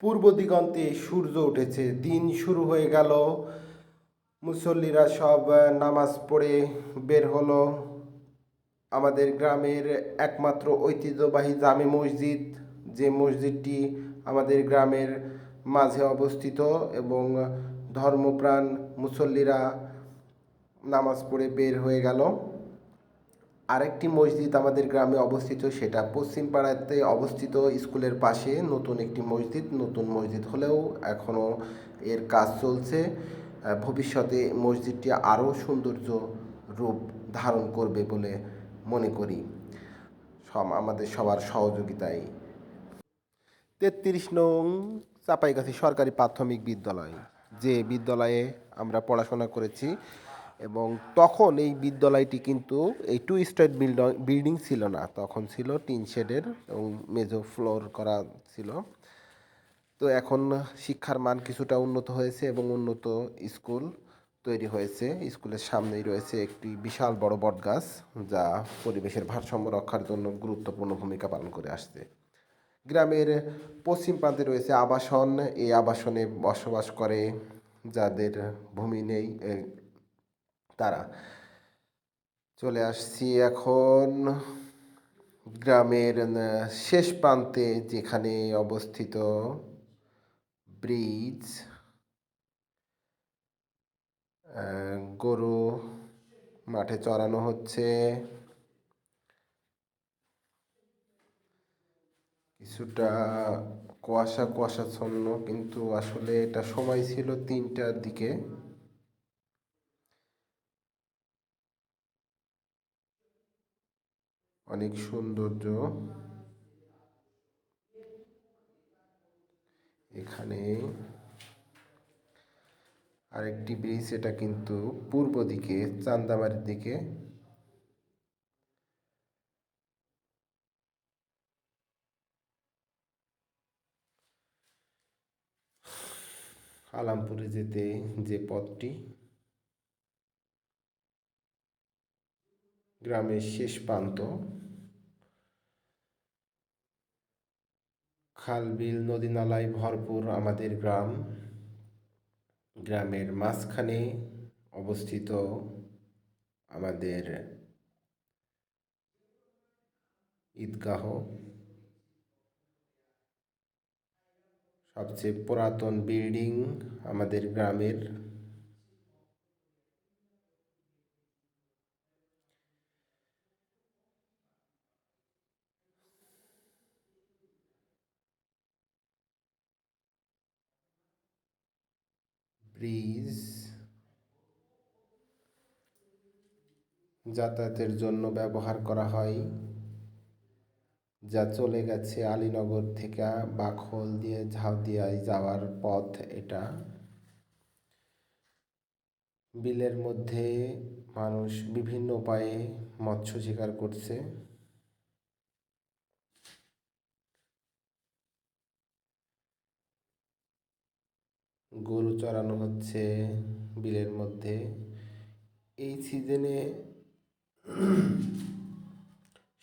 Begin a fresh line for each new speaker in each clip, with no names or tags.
পূর্ব দিগন্তে সূর্য উঠেছে, দিন শুরু হয়ে গেল। মুসল্লিরা সব নামাজ পড়ে বের হলো। আমাদের গ্রামের একমাত্র ঐতিহ্যবাহী জামে মসজিদ, যে মসজিদটি আমাদের গ্রামের মাঝে অবস্থিত, এবং ধর্মপ্রাণ মুসল্লিরা নামাজ পড়ে বের হয়ে গেল। আরেকটি মসজিদ আমাদের গ্রামে অবস্থিত, সেটা পশ্চিম পাড়াতে অবস্থিত, স্কুলের পাশে নতুন একটি মসজিদ। নতুন মসজিদ হলেও এখনও এর কাজ চলছে। ভবিষ্যতে মসজিদটি আরও সৌন্দর্য রূপ ধারণ করবে বলে মনে করি, আমাদের সবার সহযোগিতায়। 33 নং চাপাইগাছি সরকারি প্রাথমিক বিদ্যালয়, যে বিদ্যালয়ে আমরা পড়াশোনা করেছি, এবং তখন এই বিদ্যালয়টি কিন্তু এই 2 স্টার বিল্ডিং ছিল না, তখন ছিল টিন শেডের এবং মেঝো ফ্লোর করা ছিল। তো এখন শিক্ষার মান কিছুটা উন্নত হয়েছে এবং উন্নত স্কুল তৈরি হয়েছে। স্কুলের সামনেই রয়েছে একটি বিশাল বড় বটগাছ, যা পরিবেশের ভারসাম্য রক্ষার জন্য গুরুত্বপূর্ণ ভূমিকা পালন করে আসছে। গ্রামের পশ্চিম প্রান্তে রয়েছে আবাসন। এই আবাসনে বসবাস করে যাদের ভূমি নেই তারা। চলে আসছি এখন গ্রামের শেষ প্রান্তে, যেখানে অবস্থিত ব্রিজ। গরু মাঠে চড়ানো হচ্ছে। কিছুটা কুয়াশা কুয়াশাচ্ছন্ন, কিন্তু আসলে এটা সময় ছিল 3টার দিকে। অনেক সৌন্দর্য এখানে। আরেকটি ব্রিজ, এটা কিন্তু পূর্ব দিকে, চান্দামারির দিকে। আলামপুরে যেতে যে পথটি, গ্রামের শেষ প্রান্ত। খাল বিল নদী নালায় ভরপুর আমাদের গ্রাম। গ্রামের মাঝখানে অবস্থিত আমাদের ঈদগাহ, সবচেয়ে পুরাতন বিল্ডিং আমাদের গ্রামের। ব্রিজ যাতায়াতের জন্য ব্যবহার করা হয়, যা চলে গেছে আলীনগর থেকে বাখল দিয়ে ঝাউদিয়ায় যাওয়ার পথ এটা। বিলের মধ্যে মানুষ বিভিন্ন উপায়ে মৎস্য শিকার করছে। গরু চড়ানো হচ্ছে বিলের মধ্যে। এই সিজনে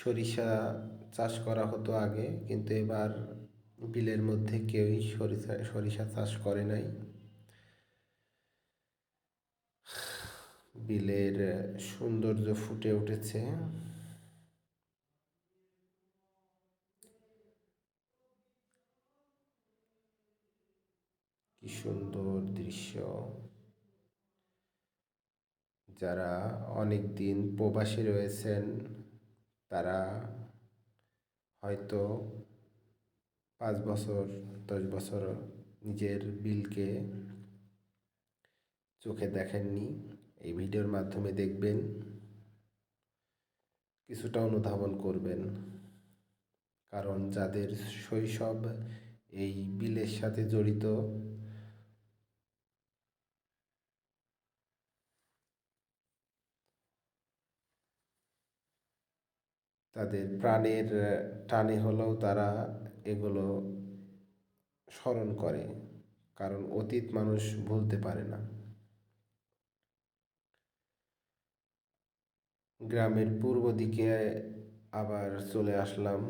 সরিষা চাষ করা হতো আগে, কিন্তু এবার বিলের মধ্যে কেউই সরিষা চাষ করে নাই। বিলের সৌন্দর্য ফুটে উঠেছে। কি সুন্দর দৃশ্য! যারা অনেক দিন প্রবাসী রয়েছেন, তারা হয়তো 5 বছর 10 বছর নিজের বিলকে চোখে দেখেননি, এই ভিডিওর মাধ্যমে দেখবেন, কিছুটা অনুধাবন করবেন। কারণ যাদের শৈশব এই বিলের সাথে জড়িত, তাদের প্রাণের টানে হলেও তারা এগুলো স্মরণ করে, কারণ অতীত মানুষ ভুলতে পারে না। গ্রামের পূর্ব দিকে আবার চলে আসলাম।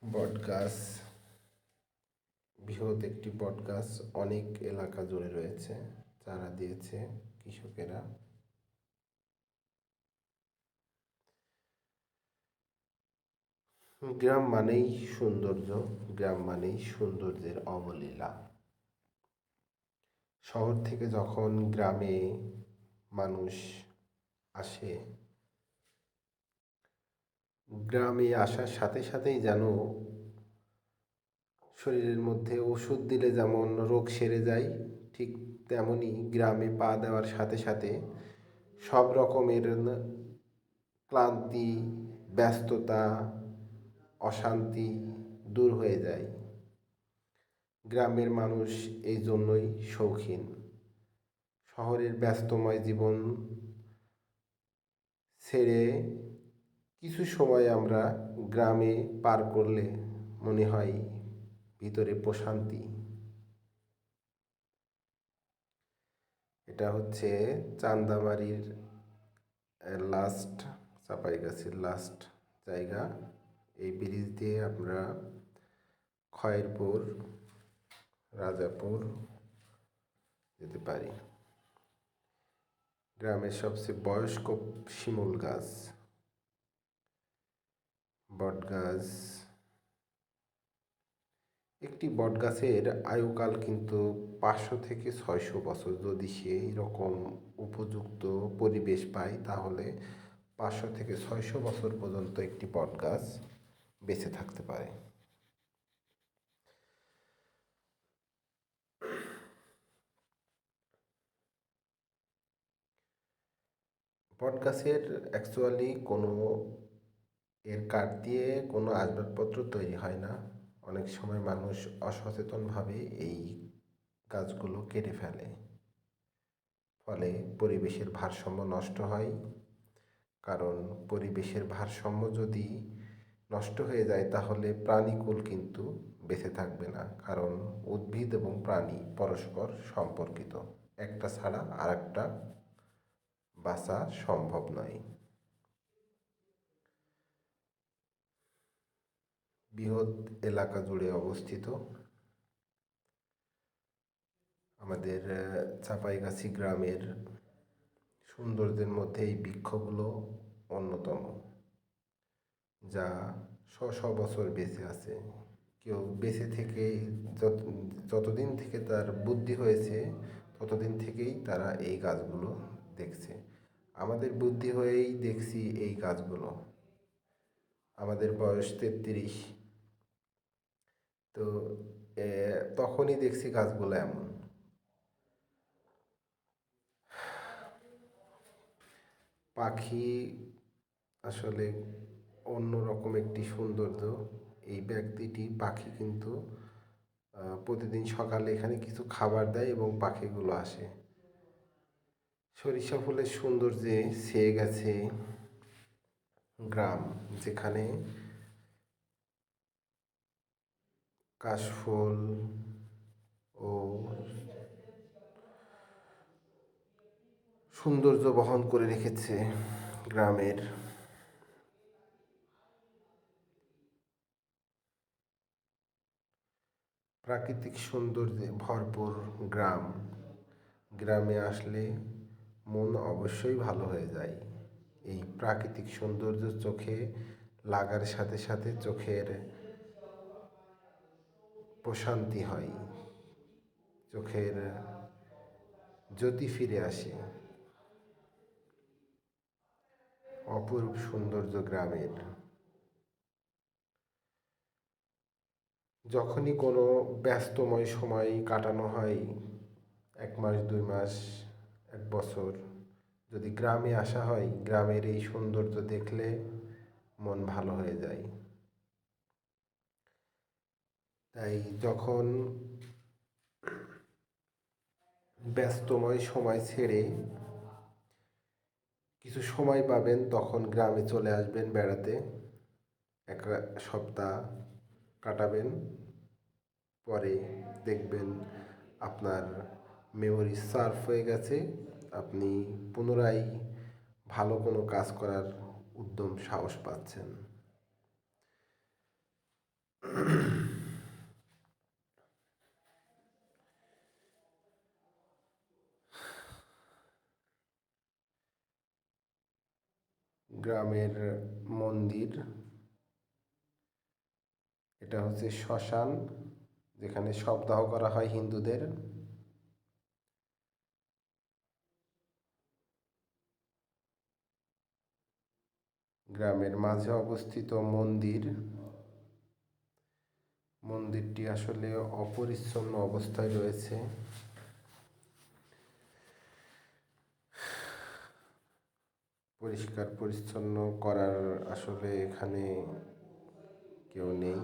বটগাছ, বৃহৎ একটি বটগাছ অনেক এলাকা জুড়ে রয়েছে, চারা দিয়েছে কৃষকেরা। গ্রাম মানেই সৌন্দর্য, গ্রাম মানেই সৌন্দর্যের অবলীলা। শহর থেকে যখন গ্রামে মানুষ আসে, গ্রামে আসার সাথে সাথেই যেন শরীরের মধ্যে ওষুধ দিলে যেমন রোগ সেরে যায়, ঠিক তেমনই গ্রামে পা দেওয়ার সাথে সাথে সব রকমের ক্লান্তি, ব্যস্ততা, অশান্তি দূর হয়ে যায়। গ্রামের মানুষ এই জন্যই শৌখিন। শহরের ব্যস্তময় জীবন ছেড়ে কিছু সময় আমরা গ্রামে পার করলে মনে হয় ভিতরে প্রশান্তি। এটা হচ্ছে চান্দামারির লাস্ট, চাঁপাইগাছির লাস্ট জায়গা। এই ব্রিজ দিয়ে আমরা খয়েরপুর, রাজাপুর যেতে পারি। গ্রামের সবচেয়ে বয়স্ক শিমুল গাছ, বটগাছ। একটি বটগাছের আয়ুকাল কিন্তু 500 থেকে 600 বছর। যদি সেই রকম উপযুক্ত পরিবেশ পায় তাহলে 500 থেকে 600 বছর পর্যন্ত একটি বটগাছ বেঁচে থাকতে পারে। বটগাছের অ্যাকচুয়ালি কোনো এর কাঠ দিয়ে কোনো আসবাবপত্র তৈরি হয় না। অনেক সময় মানুষ অসচেতনভাবে এই গাছগুলো কেটে ফেলে, ফলে পরিবেশের ভারসাম্য নষ্ট হয়। কারণ পরিবেশের ভারসাম্য যদি নষ্ট হয়ে যায় তাহলে প্রাণীকুল কিন্তু বেঁচে থাকবে না। কারণ উদ্ভিদ এবং প্রাণী পরস্পর সম্পর্কিত, একটা ছাড়া আর একটা বাঁচা সম্ভব নয়। বৃহৎ এলাকা জুড়ে অবস্থিত আমাদের চাঁপাইগাছি গ্রামের সৌন্দর্যের মধ্যে এই বৃক্ষগুলো অন্যতম, যা বছর বেঁচে আছে। কেউ বেঁচে থেকে যতদিন থেকে তার বুদ্ধি হয়েছে ততদিন থেকেই তারা এই গাছগুলো দেখছে। আমাদের বুদ্ধি হয়েই দেখছি এই গাছগুলো। আমাদের বয়স 33, তো তখনই দেখছি গাছগুলো এমন। পাখি আসলে অন্যরকম একটি সৌন্দর্য। এই ব্যক্তিটি পাখি কিন্তু প্রতিদিন সকালে এখানে কিছু খাবার দেয় এবং পাখিগুলো আসে। সরিষা ফুলের সৌন্দর্যে ছেয়ে গেছে গ্রাম, যেখানে কাশফুল ও সৌন্দর্য বহন করে রেখেছে গ্রামের। প্রাকৃতিক সৌন্দর্যে ভরপুর গ্রাম। গ্রামে আসলে মন অবশ্যই ভালো হয়ে যায়। এই প্রাকৃতিক সৌন্দর্য চোখে লাগার সাথে সাথে চোখের প্রশান্তি হয়, চোখের জ্যোতি ফিরে আসে। অপরূপ সৌন্দর্য গ্রামের। যখনই কোনো ব্যস্তময় সময় কাটানো হয়, 1 মাস, 2 মাস, 1 বছর, যদি গ্রামে আসা হয়, গ্রামের এই সৌন্দর্য দেখলে মন ভালো হয়ে যায়। তাই যখন ব্যস্তময় সময় ছেড়ে কিছু সময় পাবেন তখন গ্রামে চলে আসবেন বেড়াতে। 1 সপ্তাহ কাটাবেন, পরে দেখবেন আপনার মেমোরি সার্ফ হয়ে গেছে। আপনি পুনরায় ভালো কোনো কাজ করার উদ্যম, সাহস পাচ্ছেন। গ্রামের মন্দির। এটা হচ্ছে শ্মশান, যেখানে শবদাহ করা হয় হিন্দুদের। গ্রামের মাঝে অবস্থিত মন্দির। মন্দিরটি আসলে অপরিচ্ছন্ন অবস্থায় রয়েছে। পরিষ্কার পরিচ্ছন্ন করার আসলে এখানে কেউ নেই।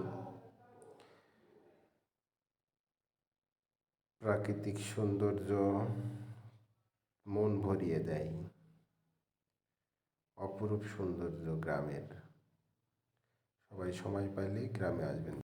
প্রাকৃতিক সৌন্দর্য মন ভরিয়ে দেয়। অপরূপ সৌন্দর্য গ্রামের। সবাই সময় পাইলে গ্রামে আসবেন।